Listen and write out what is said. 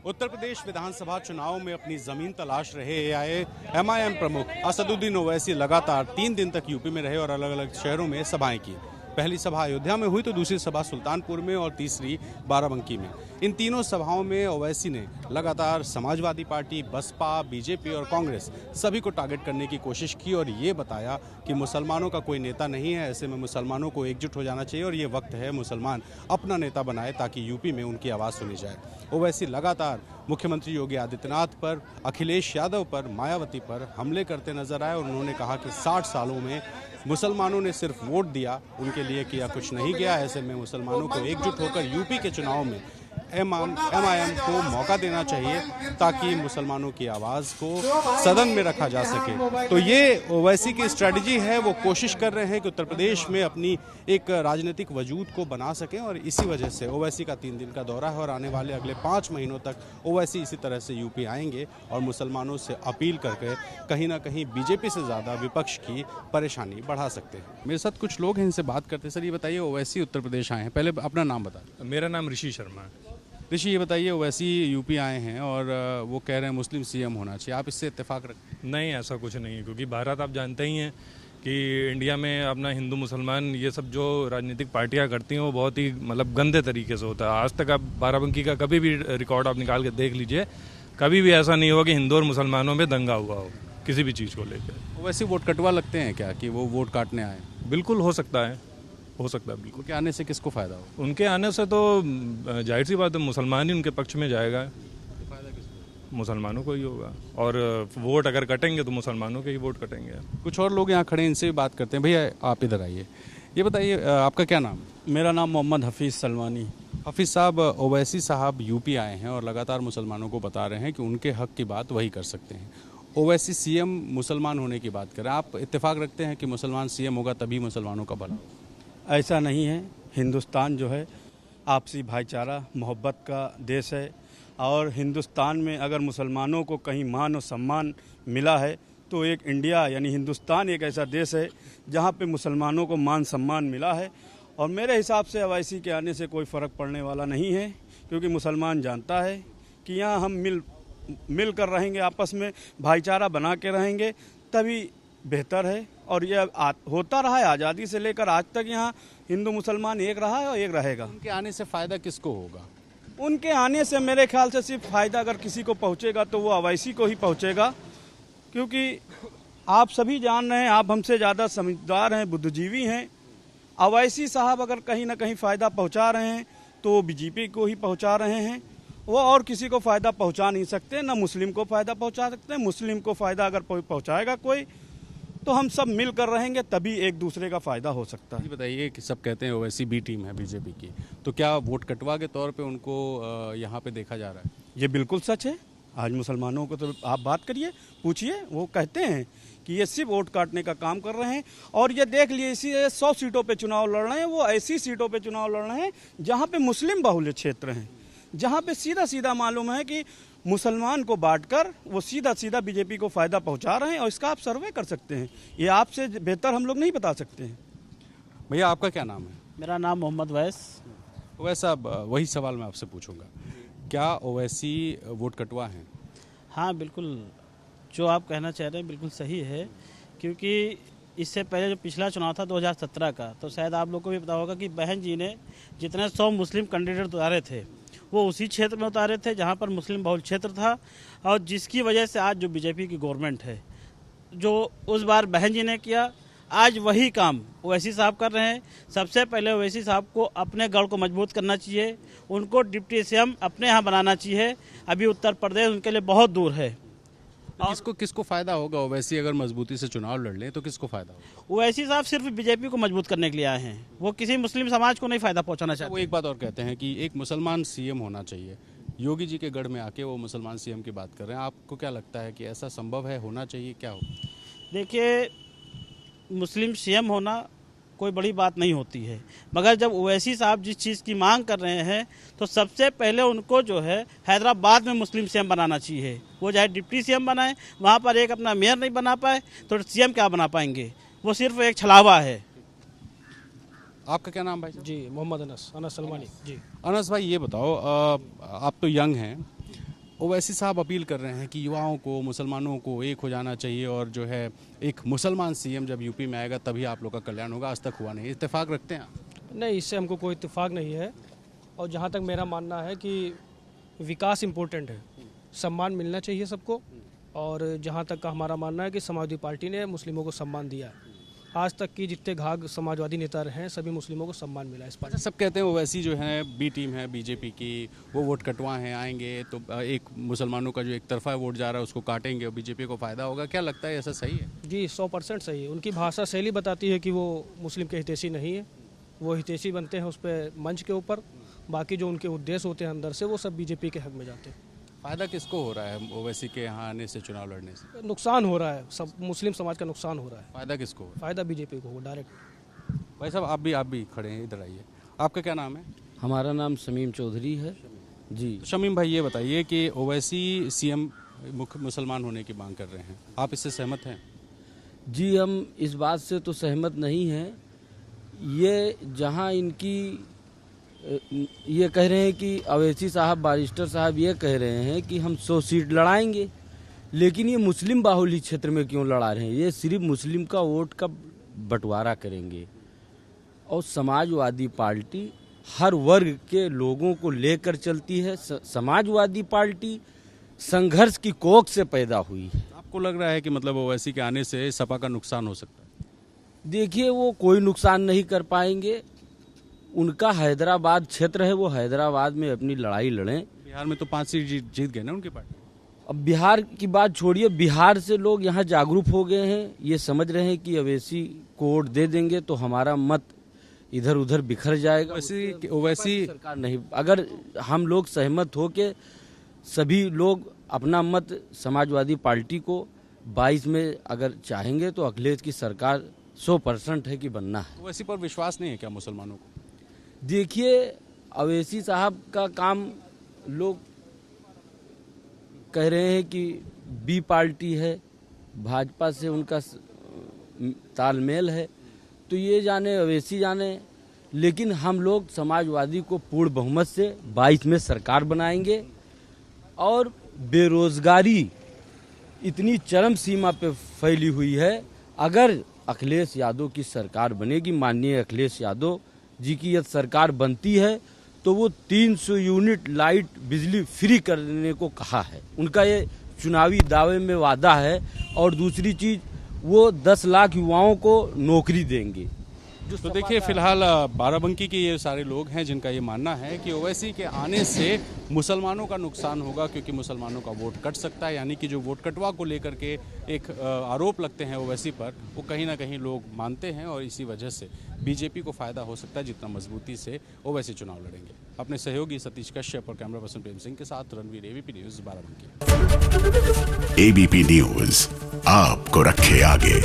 उत्तर प्रदेश विधानसभा चुनाव में अपनी जमीन तलाश रहे एआईएमआईएम प्रमुख असदुद्दीन ओवैसी लगातार 3 दिन तक यूपी में रहे और अलग अलग शहरों में सभाएं की। पहली सभा अयोध्या में हुई तो दूसरी सभा सुल्तानपुर में और तीसरी बाराबंकी में। इन तीनों सभाओं में ओवैसी ने लगातार समाजवादी पार्टी, बसपा, बीजेपी और कांग्रेस सभी को टारगेट करने की कोशिश की और ये बताया कि मुसलमानों का कोई नेता नहीं है, ऐसे में मुसलमानों को एकजुट हो जाना चाहिए और ये वक्त है मुसलमान अपना नेता बनाए ताकि यूपी में उनकी आवाज़ सुनी जाए। ओवैसी लगातार मुख्यमंत्री योगी आदित्यनाथ पर, अखिलेश यादव पर, मायावती पर हमले करते नजर आए और उन्होंने कहा कि 60 सालों में मुसलमानों ने सिर्फ वोट दिया, उनके लिए किया कुछ नहीं गया। ऐसे में मुसलमानों को एकजुट होकर यूपी के चुनाव में एमआईएम को मौका देना चाहिए ताकि मुसलमानों की आवाज़ को सदन में रखा जा सके। तो ये ओवैसी की स्ट्रेटजी है, वो कोशिश कर रहे हैं कि उत्तर प्रदेश में अपनी एक राजनीतिक वजूद को बना सकें और इसी वजह से ओवैसी का 3 दिन का दौरा है और आने वाले अगले 5 महीनों तक ओवैसी इसी तरह से यूपी आएंगे और मुसलमानों से अपील करके कहीं ना कहीं बीजेपी से ज़्यादा विपक्ष की परेशानी बढ़ा सकते हैं। मेरे साथ कुछ लोग हैं, इनसे बात करते हैं। सर ये बताइए, ओवैसी उत्तर प्रदेश आए हैं, पहले अपना नाम बता। मेरा नाम ऋषि शर्मा है। ऋषि ये बताइए, ओवैसी यूपी आए हैं और वो कह रहे हैं मुस्लिम सीएम होना चाहिए, आप इससे इत्तेफाक रखते हैं? नहीं, ऐसा कुछ नहीं है, क्योंकि भारत आप जानते ही हैं कि इंडिया में अपना हिंदू मुसलमान ये सब जो राजनीतिक पार्टियां करती हैं वो बहुत ही मतलब गंदे तरीके से होता है। आज तक आप बाराबंकी का कभी भी रिकॉर्ड आप निकाल के देख लीजिए, कभी भी ऐसा नहीं हुआ कि हिंदू और मुसलमानों में दंगा हुआ हो किसी भी चीज़ को लेकर। ओवैसी वोट कटवा लगते हैं क्या कि वो वोट काटने आए? बिल्कुल हो सकता है बिल्कुल। उनके आने से किसको फायदा हो? उनके आने से तो जाहिर सी बात है मुसलमान ही उनके पक्ष में जाएगा। फायदा किसको? मुसलमानों को ही होगा और वोट अगर कटेंगे तो मुसलमानों के ही वोट कटेंगे। कुछ और लोग यहाँ खड़े हैं, इनसे भी बात करते हैं। भैया आप इधर आइए, ये बताइए आपका क्या नाम? मेरा नाम मोहम्मद हफीज़ सलमानी। हफीज़ साहब, ओवैसी साहब यूपी आए हैं और लगातार मुसलमानों को बता रहे हैं कि उनके हक की बात वही कर सकते हैं। ओवैसी सीएम मुसलमान होने की बात कर रहे हैं, आप इत्तेफाक रखते हैं कि मुसलमान सीएम होगा तभी मुसलमानों का भला होगा? ऐसा नहीं है। हिंदुस्तान जो है आपसी भाईचारा मोहब्बत का देश है और हिंदुस्तान में अगर मुसलमानों को कहीं मान और सम्मान मिला है तो एक इंडिया यानी हिंदुस्तान एक ऐसा देश है जहाँ पे मुसलमानों को मान सम्मान मिला है। और मेरे हिसाब से ओवैसी के आने से कोई फ़र्क पड़ने वाला नहीं है, क्योंकि मुसलमान जानता है कि यहाँ हम मिल कर रहेंगे, आपस में भाईचारा बना के रहेंगे तभी बेहतर है। और यह होता रहा है आज़ादी से लेकर आज तक, यहाँ हिंदू मुसलमान एक रहा है और एक रहेगा। उनके आने से फ़ायदा किसको होगा? उनके आने से मेरे ख्याल से सिर्फ फ़ायदा अगर किसी को पहुँचेगा तो वो ओवैसी को ही पहुँचेगा, क्योंकि आप सभी जान रहे हैं, आप हमसे ज़्यादा समझदार हैं, बुद्धिजीवी हैं। ओवैसी साहब अगर कहीं ना कहीं फ़ायदा पहुँचा रहे हैं तो वो बीजेपी को ही पहुँचा रहे हैं, वो और किसी को फ़ायदा पहुँचा नहीं सकते, ना मुस्लिम को फ़ायदा पहुँचा सकते हैं। मुस्लिम को फ़ायदा अगर पहुँचाएगा कोई तो हम सब मिल कर रहेंगे तभी एक दूसरे का फ़ायदा हो सकता है। ये बताइए कि सब कहते हैं ओवैसी बी टीम है बीजेपी की, तो क्या वोट कटवा के तौर पे उनको यहाँ पे देखा जा रहा है? ये बिल्कुल सच है। आज मुसलमानों को तो आप बात करिए, पूछिए, वो कहते हैं कि ये सिर्फ वोट काटने का काम कर रहे हैं। और ये देख लिए, इसी 100 सीटों पे चुनाव लड़ रहे हैं, वो ऐसी सीटों पे चुनाव लड़ रहे हैं जहाँ पे मुस्लिम बाहुल्य क्षेत्र हैं, जहाँ पे सीधा सीधा मालूम है कि मुसलमान को बांटकर वो सीधा सीधा बीजेपी को फ़ायदा पहुँचा रहे हैं। और इसका आप सर्वे कर सकते हैं, ये आपसे बेहतर हम लोग नहीं बता सकते हैं। भैया आपका क्या नाम है? मेरा नाम मोहम्मद वैस। वैसा वही सवाल मैं आपसे पूछूंगा, क्या ओवैसी वोट कटवा हैं? हाँ बिल्कुल, जो आप कहना चाह रहे हैं बिल्कुल सही है, क्योंकि इससे पहले जो पिछला चुनाव था 2017 का, तो शायद आप लोग को भी पता होगा कि बहन जी ने जितने 100 मुस्लिम कैंडिडेट उतारे थे वो उसी क्षेत्र में उतारे थे जहाँ पर मुस्लिम बहुल क्षेत्र था, और जिसकी वजह से आज जो बीजेपी की गवर्नमेंट है, जो उस बार बहन जी ने किया, आज वही काम ओवैसी साहब कर रहे हैं। सबसे पहले ओवैसी साहब को अपने गढ़ को मजबूत करना चाहिए, उनको डिप्टी सीएम अपने यहाँ बनाना चाहिए। अभी उत्तर प्रदेश उनके लिए बहुत दूर है। तो किसको फायदा होगा? ओवैसी अगर मजबूती से चुनाव लड़ लें तो किसको फायदा होगा? ओवैसी साहब सिर्फ बीजेपी को मजबूत करने के लिए आए हैं, वो किसी मुस्लिम समाज को नहीं फायदा पहुंचाना चाहते। वो एक बात और कहते हैं कि एक मुसलमान सीएम होना चाहिए। योगी जी के गढ़ में आके वो मुसलमान सीएम की बात कर रहे हैं, आपको क्या लगता है कि ऐसा संभव है, होना चाहिए, क्या हो? देखिए, मुस्लिम सीएम होना कोई बड़ी बात नहीं होती है, मगर जब ओवैसी साहब जिस चीज़ की मांग कर रहे हैं तो सबसे पहले उनको जो है हैदराबाद में मुस्लिम सीएम बनाना चाहिए। वो चाहे डिप्टी सीएम बनाए, वहाँ पर एक अपना मेयर नहीं बना पाए तो सीएम क्या बना पाएंगे? वो सिर्फ एक छलावा है। आपका क्या नाम भाई? जी, मोहम्मद अनस सलमानी। जी अनस भाई, ये बताओ, आप तो यंग हैं, ओवैसी साहब अपील कर रहे हैं कि युवाओं को, मुसलमानों को एक हो जाना चाहिए और जो है एक मुसलमान सीएम जब यूपी में आएगा तभी आप लोग का कल्याण होगा। आज तक हुआ नहीं, इत्तेफाक रखते हैं आप? नहीं, इससे हमको कोई इत्तेफाक नहीं है। और जहाँ तक मेरा मानना है कि विकास इम्पोर्टेंट है, सम्मान मिलना चाहिए सबको। और जहाँ तक का हमारा मानना है कि समाजवादी पार्टी ने मुस्लिमों को सम्मान दिया है। आज तक की जितने घाघ समाजवादी नेता रहे हैं सभी मुस्लिमों को सम्मान मिला है इस पार्टी। अच्छा, सब कहते हैं ओवैसी जो है बी टीम है बीजेपी की, वो वोट कटवा हैं, आएंगे तो एक मुसलमानों का जो एक तरफा वोट जा रहा है उसको काटेंगे और बीजेपी को फ़ायदा होगा। क्या लगता है ऐसा सही है? जी 100% सही है। उनकी भाषा शैली बताती है कि वो मुस्लिम के हितैषी नहीं है। वो हितैषी बनते हैं उस पर मंच के ऊपर, बाकी जो उनके उद्देश्य होते हैं अंदर से वो सब बीजेपी के हक में जाते हैं। फ़ायदा किसको हो रहा है ओवैसी के यहाँ आने से, चुनाव लड़ने से? नुकसान हो रहा है, सब मुस्लिम समाज का नुकसान हो रहा है। फ़ायदा किसको हो रहा फ़ायदा बीजेपी को हो डायरेक्ट। है? भाई साहब आप भी खड़े हैं, इधर आइए। आपका क्या नाम है? हमारा नाम शमीम चौधरी है जी। शमीम भाई, ये बताइए कि ओवैसी सीएम मुख्य मुसलमान होने की मांग कर रहे हैं, आप इससे सहमत हैं? जी, हम इस बात से तो सहमत नहीं हैं। ये जहां इनकी ये कह रहे हैं कि अवैसी साहब, बारिस्टर साहब ये कह रहे हैं कि हम 100 सीट लड़ाएंगे, लेकिन ये मुस्लिम बाहुल्य क्षेत्र में क्यों लड़ा रहे हैं? ये सिर्फ मुस्लिम का वोट का बंटवारा करेंगे। और समाजवादी पार्टी हर वर्ग के लोगों को लेकर चलती है। समाजवादी पार्टी संघर्ष की कोख से पैदा हुई है। आपको लग रहा है कि मतलब ओवैसी के आने से सपा का नुकसान हो सकता है? देखिए, वो कोई नुकसान नहीं कर पाएंगे। उनका हैदराबाद क्षेत्र है, वो हैदराबाद में अपनी लड़ाई लड़ें। बिहार में तो 5 सीट जीत गए ना उनकी पार्टी। अब बिहार की बात छोड़िए, बिहार से लोग यहाँ जागरूक हो गए हैं। ये समझ रहे हैं कि अवैसी को वोट दे देंगे तो हमारा मत इधर उधर बिखर जाएगा। ओवैसी सरकार नहीं, अगर हम लोग सहमत हो के सभी लोग अपना मत समाजवादी पार्टी को 22 में अगर चाहेंगे तो अखिलेश की सरकार 100% है कि बनना है। ओवैसी पर विश्वास नहीं है क्या मुसलमानों को? देखिए, अवैसी साहब का काम लोग कह रहे हैं कि बी पार्टी है, भाजपा से उनका तालमेल है, तो ये जाने अवैसी जाने। लेकिन हम लोग समाजवादी को पूर्ण बहुमत से 22 में सरकार बनाएंगे। और बेरोजगारी इतनी चरम सीमा पे फैली हुई है, अगर अखिलेश यादव की सरकार बनेगी, माननीय अखिलेश यादव जी की यदि सरकार बनती है तो वो 300 यूनिट लाइट बिजली फ्री करने को कहा है। उनका ये चुनावी दावे में वादा है। और दूसरी चीज, वो 10 लाख युवाओं को नौकरी देंगे। तो देखिए, फिलहाल बाराबंकी के ये सारे लोग हैं जिनका ये मानना है कि ओवैसी के आने से मुसलमानों का नुकसान होगा, क्योंकि मुसलमानों का वोट कट सकता है। यानी कि जो वोट कटवा को लेकर के एक आरोप लगते हैं ओवैसी पर, वो कहीं ना कहीं लोग मानते हैं और इसी वजह से बीजेपी को फायदा हो सकता है जितना मजबूती से ओवैसी चुनाव लड़ेंगे। अपने सहयोगी सतीश कश्यप और कैमरा पर्सन प्रेम सिंह के साथ Ranveer, ABP news Barabanki. ABP news आपको रखे आगे।